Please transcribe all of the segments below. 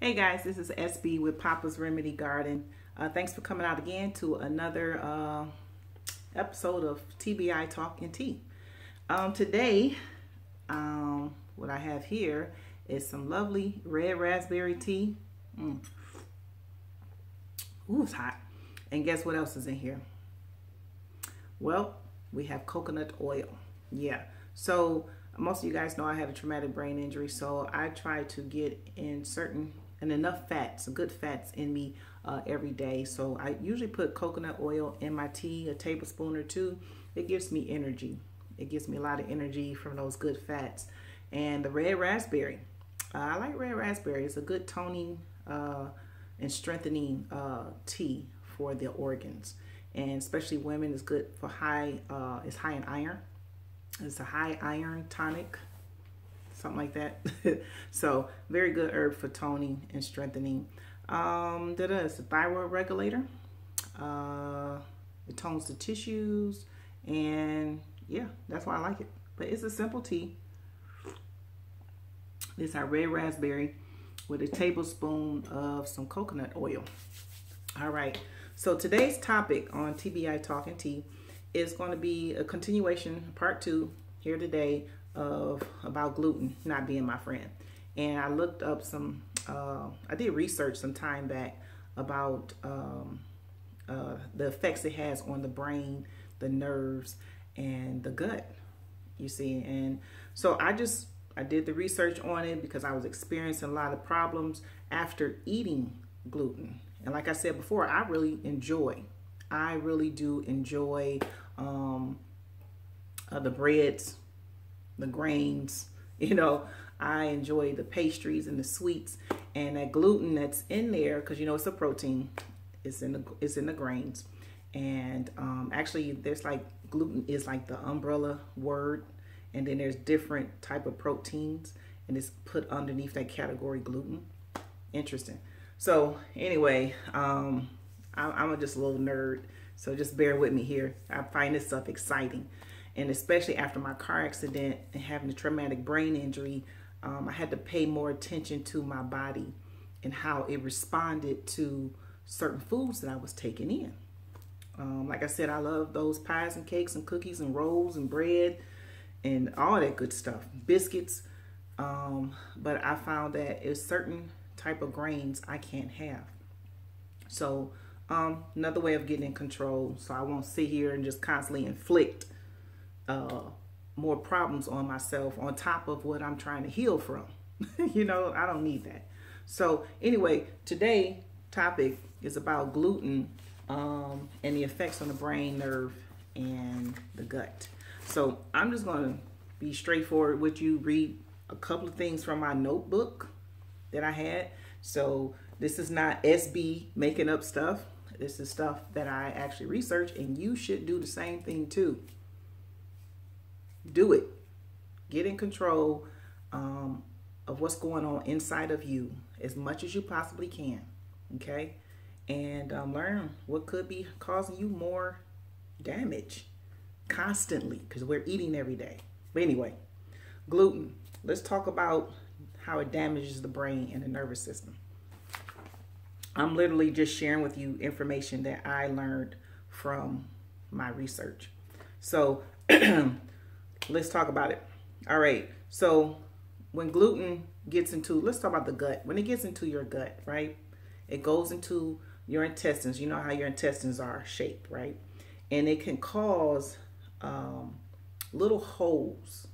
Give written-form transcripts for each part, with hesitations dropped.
Hey guys, this is SB with Poppa's Remedy Garden. Thanks for coming out again to another episode of TBI Talk and Tea. Today, what I have here is some lovely red raspberry tea. Ooh, it's hot. And guess what else is in here? Well, we have coconut oil. Yeah. So most of you guys know I had a traumatic brain injury, so I try to get in enough fats, good fats in me every day. So I usually put coconut oil in my tea, a tablespoon or two. It gives me energy. It gives me a lot of energy from those good fats. And the red raspberry, I like red raspberry. It's a good toning and strengthening tea for the organs, and especially women. It's good for it's high in iron. It's a high iron tonic, something like that. So very good herb for toning and strengthening. It's a thyroid regulator. It tones the tissues, and yeah, that's why I like it. But it's a simple tea. This is our red raspberry with a tablespoon of some coconut oil. All right, so today's topic on TBI Talk and Tea is going to be a continuation, part 2 here today, about gluten not being my friend. And I looked up I did research some time back about the effects it has on the brain, the nerves, and the gut, you see. And so I did the research on it because I was experiencing a lot of problems after eating gluten. And like I said before, I really do enjoy the breads, the grains, I enjoy the pastries and the sweets, and that gluten that's in there, because it's a protein, it's in the grains. And actually there's gluten is like the umbrella word, and then there's different type of proteins, and it's put underneath that category, gluten. Interesting. So anyway, I'm just a little nerd, so just bear with me here. I find this stuff exciting, and especially after my car accident and having a traumatic brain injury, I had to pay more attention to my body and how it responded to certain foods that I was taking in. Like I said, I love those pies and cakes and cookies and rolls and bread and all that good stuff, biscuits. But I found that it's certain type of grains I can't have. So another way of getting in control, so I won't sit here and just constantly inflict more problems on myself on top of what I'm trying to heal from. I don't need that. So anyway, today's topic is about gluten and the effects on the brain, nerve, and the gut. So I'm just going to be straightforward with you, read a couple of things from my notebook that I had. So this is not SB making up stuff. This is stuff that I actually researched, and you should do the same thing too. Do it. Get in control of what's going on inside of you as much as you possibly can. Okay? And learn what could be causing you more damage constantly, because we're eating every day. But anyway, gluten. Let's talk about how it damages the brain and the nervous system. I'm literally just sharing with you information that I learned from my research. So let's talk about it. All right. So when gluten gets into, let's talk about the gut. When it gets into your gut, right? It goes into your intestines. You know how your intestines are shaped, right? And it can cause little holes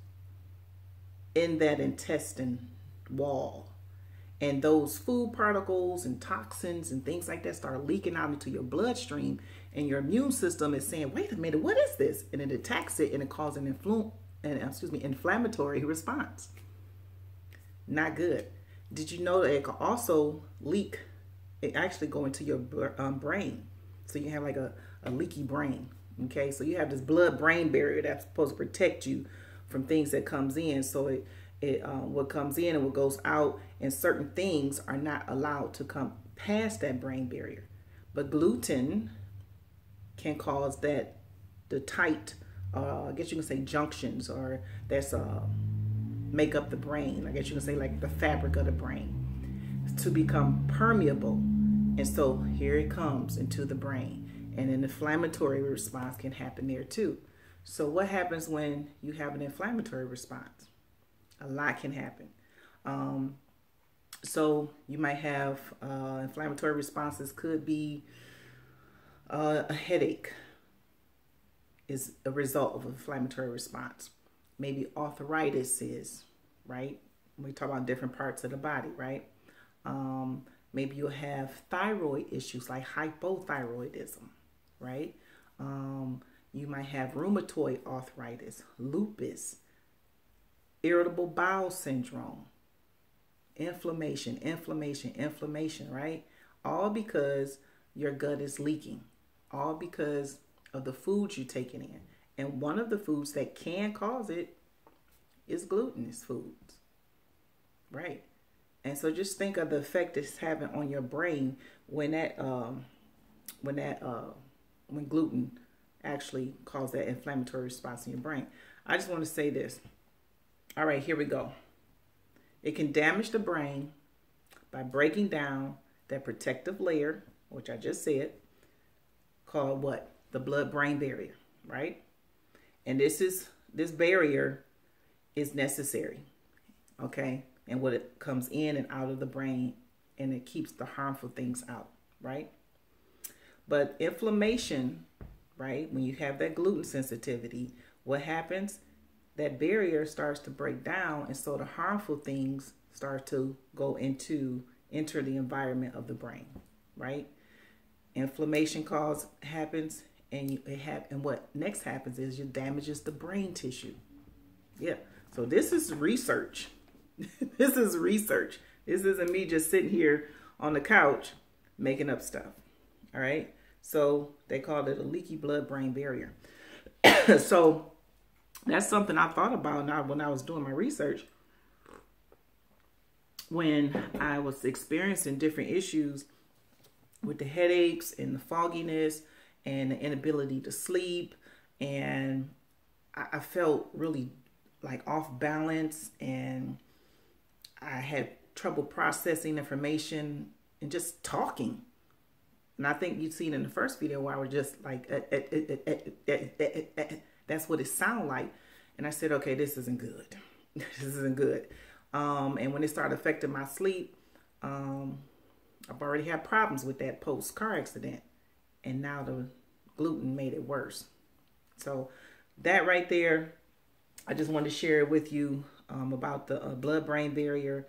in that intestine wall. And those food particles and toxins and things like that start leaking out into your bloodstream, and your immune system is saying, wait a minute, what is this? And it attacks it, and it causes an inflammatory response. Not good. Did you know that it can also leak? It actually go into your brain. So you have like a leaky brain. Okay, so you have this blood-brain barrier that's supposed to protect you from things that comes in. So what comes in and what goes out, and certain things are not allowed to come past that brain barrier. But gluten can cause the tight, I guess you can say junctions, or that's make up the brain. I guess you can say like the fabric of the brain. to become permeable. And so here it comes into the brain. And an inflammatory response can happen there too. So what happens when you have an inflammatory response? A lot can happen. So you might have inflammatory responses. Could be a headache is a result of an inflammatory response. Maybe arthritis is, right? We talk about different parts of the body, right? Maybe you'll have thyroid issues like hypothyroidism, right? You might have rheumatoid arthritis, lupus, irritable bowel syndrome, inflammation, right? All because your gut is leaking, all because of the foods you're taking in. And one of the foods that can cause it is glutinous foods, right? And so just think of the effect it's having on your brain when gluten actually causes that inflammatory response in your brain. I just want to say this. All right, here we go. It can damage the brain by breaking down that protective layer, which I just said, called what? The blood-brain barrier, right? And this barrier is necessary, okay? And what it comes in and out of the brain, and it keeps the harmful things out, right? But inflammation, right? When you have that gluten sensitivity, what happens? That barrier starts to break down, and so the harmful things start to enter the environment of the brain, right? Inflammation happens, and what next happens is it damages the brain tissue. Yeah. So this is research. This is research. This isn't me just sitting here on the couch making up stuff. All right. So they called it a leaky blood-brain barrier. So that's something I thought about now when I was doing my research. When I was experiencing different issues with the headaches and the fogginess and the inability to sleep, and I felt really like off balance, and I had trouble processing information and just talking. And I think you'd seen in the first video where I was just like, that's what it sounded like. And I said, okay, this isn't good. This isn't good. And when it started affecting my sleep, I've already had problems with that post-car accident. And now the gluten made it worse. So that right there, I just wanted to share it with you about the blood-brain barrier.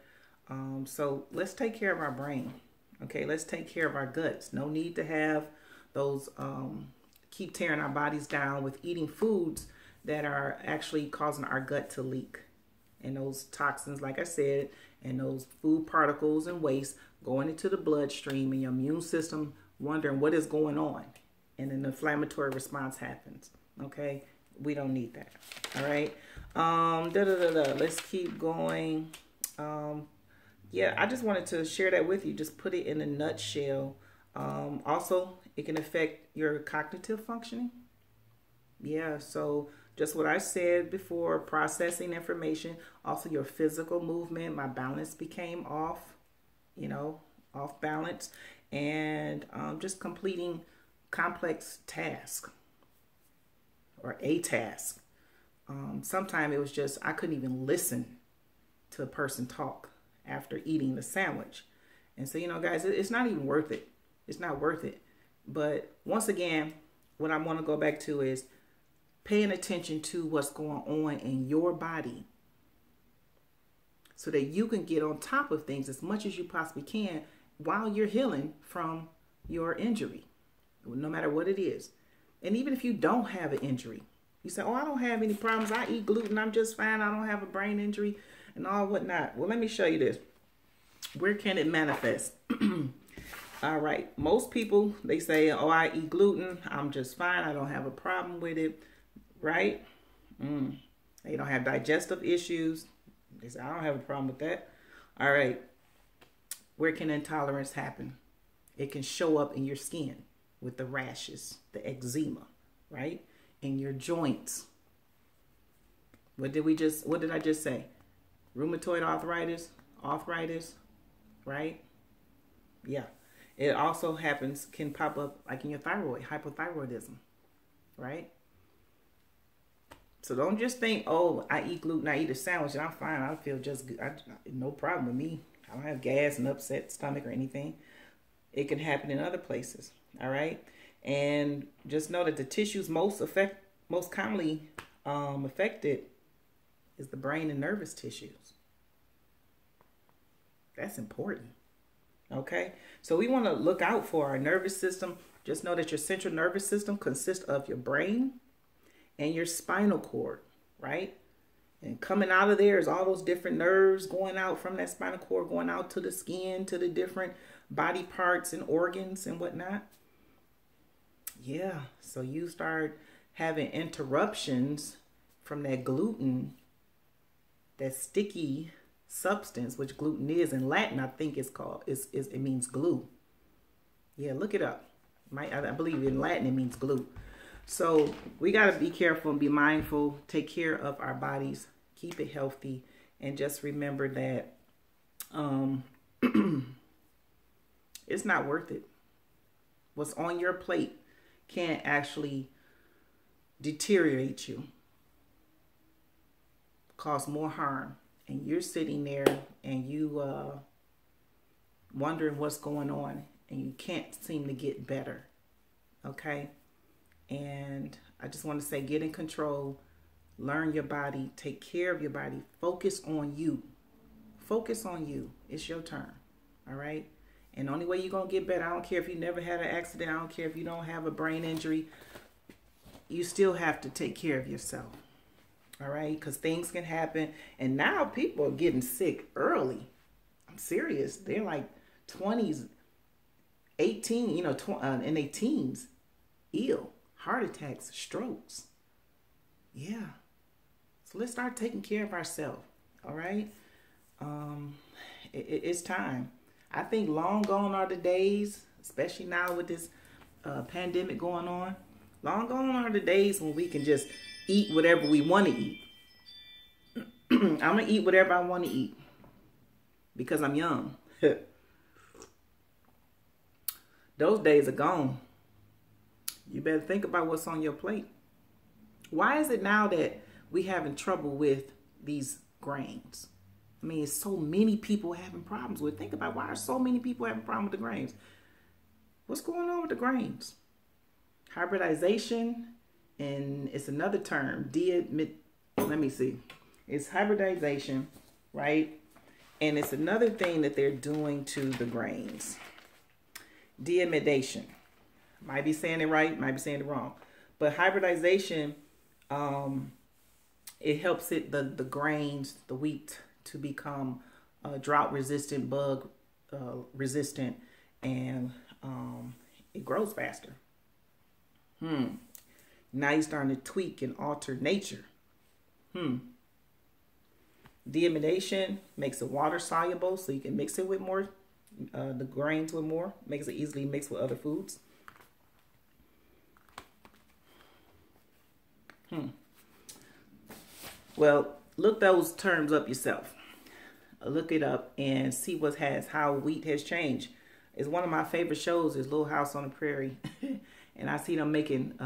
So let's take care of our brain. Okay, let's take care of our guts. No need to have those, keep tearing our bodies down with eating foods that are actually causing our gut to leak. And those toxins, like I said, and those food particles and waste going into the bloodstream, and your immune system wondering what is going on. And an inflammatory response happens. Okay, we don't need that. All right. Let's keep going. Yeah, I just wanted to share that with you. Just put it in a nutshell. Also, it can affect your cognitive functioning. Yeah, so just what I said before, processing information, also your physical movement. My balance became off, off balance, and just completing complex tasks or a task. Sometimes it was just, I couldn't even listen to a person talk after eating the sandwich. And so, guys, it's not even worth it. It's not worth it. But once again, what I want to go back to is paying attention to what's going on in your body so that you can get on top of things as much as you possibly can while you're healing from your injury, no matter what it is. And even if you don't have an injury, you say, oh, I don't have any problems. I eat gluten. I'm just fine. I don't have a brain injury and all whatnot. Well, let me show you this. Where can it manifest? All right. Most people, they say, oh, I eat gluten. I'm just fine. I don't have a problem with it. Right? They don't have digestive issues. They say, I don't have a problem with that. All right. Where can intolerance happen? It can show up in your skin with the rashes, the eczema, right? In your joints. What did I just say? Rheumatoid arthritis, right? Yeah. It also happens, can pop up like in your thyroid, hypothyroidism, right? So don't just think, oh, I eat gluten, I eat a sandwich, and I'm fine. I feel just good. No problem with me. I don't have gas and upset stomach or anything. It can happen in other places. All right. And just know that the tissues most commonly affected is the brain and nervous tissues. That's important. Okay. So we want to look out for our nervous system. Just know that your central nervous system consists of your brain and your spinal cord, right? And coming out of there is all those different nerves going out from that spinal cord, going out to the skin, to the different body parts and organs and whatnot. Yeah, so you start having interruptions from that gluten, that sticky substance, which gluten is in Latin. I think it's called. It means glue. Yeah, look it up. I believe in Latin it means glue. So we got to be careful and be mindful. Take care of our bodies. Keep it healthy, and just remember that it's not worth it. What's on your plate can actually deteriorate you, cause more harm, and you're sitting there and you wondering what's going on, and you can't seem to get better. Okay? And I just want to say, get in control, learn your body, take care of your body, focus on you. Focus on you. It's your turn. All right? And the only way you're going to get better, I don't care if you never had an accident, I don't care if you don't have a brain injury, you still have to take care of yourself. All right? Because things can happen. And now people are getting sick early. I'm serious. They're like 20s, 18, in their teens, ill. Heart attacks, strokes. Yeah. So let's start taking care of ourselves. All right? It's time. I think long gone are the days, especially now with this pandemic going on. Long gone are the days when we can just eat whatever we want to eat. I'm going to eat whatever I want to eat because I'm young. Those days are gone. You better think about what's on your plate. Why is it now that we having trouble with these grains? I mean, so many people having problems with it. Think about why are so many people having problems with the grains? What's going on with the grains? Hybridization, and it's another term. Let me see. It's hybridization, right? And it's another thing that they're doing to the grains. Deamidation. Might be saying it right, might be saying it wrong. But hybridization, it helps the grains, the wheat, to become drought resistant, bug resistant, and it grows faster. Now you're starting to tweak and alter nature. Deamidation makes it water soluble, so you can mix it with more, the grains with more, makes it easily mixed with other foods. Well, look those terms up yourself. Look it up and see how wheat has changed. It's one of my favorite shows is Little House on the Prairie. And I see them making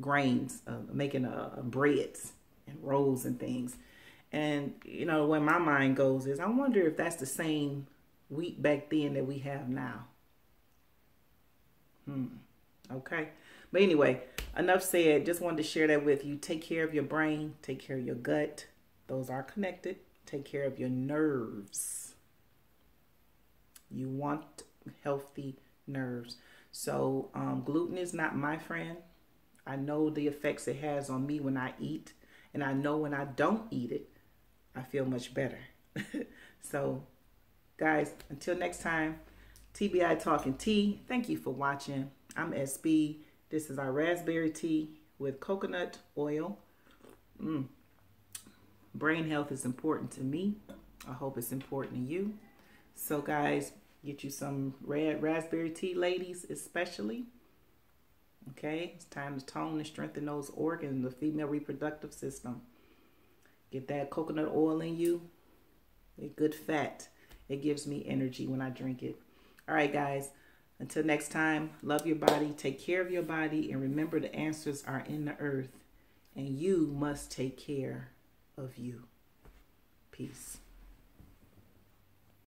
grains, making breads and rolls and things. And, where my mind goes is I wonder if that's the same wheat back then that we have now. Okay. But anyway, enough said. Just wanted to share that with you. Take care of your brain. Take care of your gut. Those are connected. Take care of your nerves. You want healthy nerves. So gluten is not my friend. I know the effects it has on me when I eat. And I know when I don't eat it, I feel much better. So, guys, until next time, TBI Talk and Tea. Thank you for watching. I'm SB. This is our raspberry tea with coconut oil. Brain health is important to me. I hope it's important to you. So, guys, get you some red raspberry tea, ladies, especially. Okay, it's time to tone and strengthen those organs, the female reproductive system. Get that coconut oil in you, a good fat. It gives me energy when I drink it. All right, guys. Until next time, love your body, take care of your body, and remember the answers are in the earth, and you must take care of you. Peace.